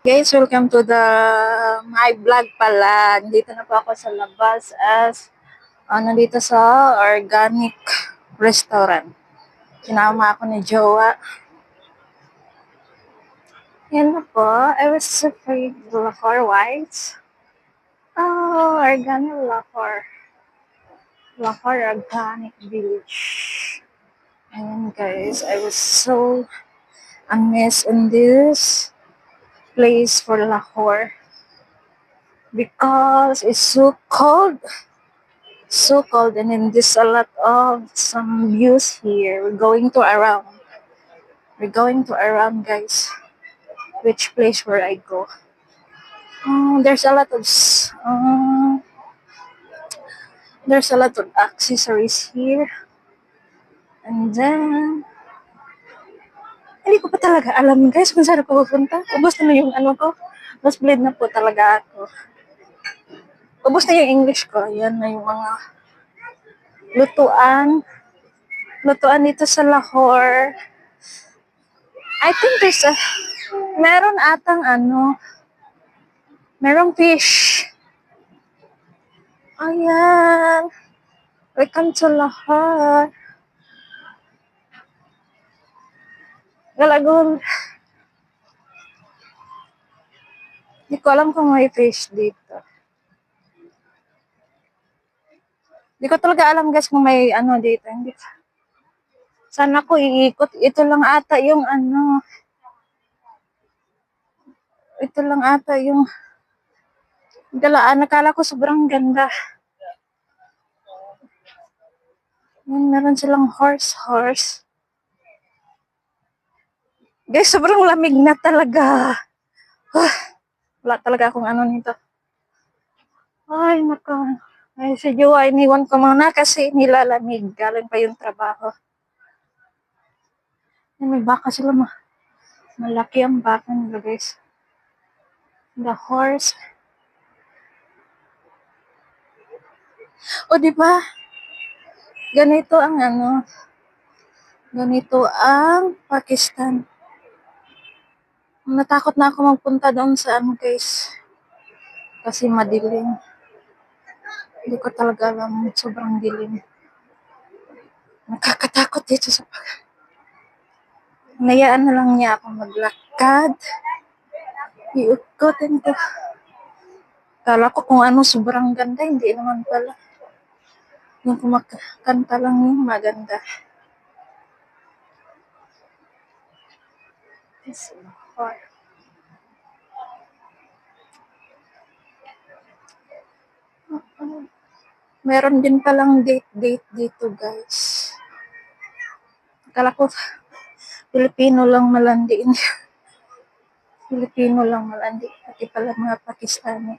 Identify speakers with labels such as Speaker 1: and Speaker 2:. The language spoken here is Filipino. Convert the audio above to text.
Speaker 1: Guys, welcome to the my vlog pala. Dito na po ako sa labas as nandito sa organic restaurant. Sinama ako ni Jowa. Yan na po. I was afraid Lahore Whites. Oh, organic Lahore. Lahore Organic Village. Ayan guys, I was so amazed in this place for Lahore because it's so cold. So cold, and then there's a lot of some views here. We're going to around guys, which place where I go. There's a lot of there's a lot of accessories here, and then hindi ko pa talaga alam guys kung saan ako pupunta. Ubos na yung ano ko, mas bleed na po talaga ako. Ubos na yung English ko. Yan na yung mga lutuan dito sa Lahore. I think meron atang merong fish. Ayan. Welcome to Lahore. Galagol. Hindi ko alam kung may fish dito. Hindi ko talaga alam guys kung may dito. Hindi. Sana ko iikot. Ito lang ata yung Ito lang ata yung galaan. Nakala ko sobrang ganda. Meron silang horse. Guys, sobrang lamig na talaga. Wala talaga akong nito. Ay, naka. Ay, si Jowa, iniwan ko muna kasi nilalamig. Galing pa yung trabaho. Ay, may baka sila. Malaki ang baka nila, guys. The horse. O, di ba? Ganito ang Pakistan. Natakot na ako magpunta doon sa guys. Kasi madilim. Hindi ko talaga alam. Sobrang dilim. Nakakatakot dito sa Nayaan na lang niya ako maglakad. Iukotin ko. Kala ko kung sobrang ganda. Hindi naman pala. Yung kumakanta lang yung maganda. Meron din palang date dito guys. Akala ko Filipino lang malandi. Filipino lang malandi. Pati pala mga Pakistani.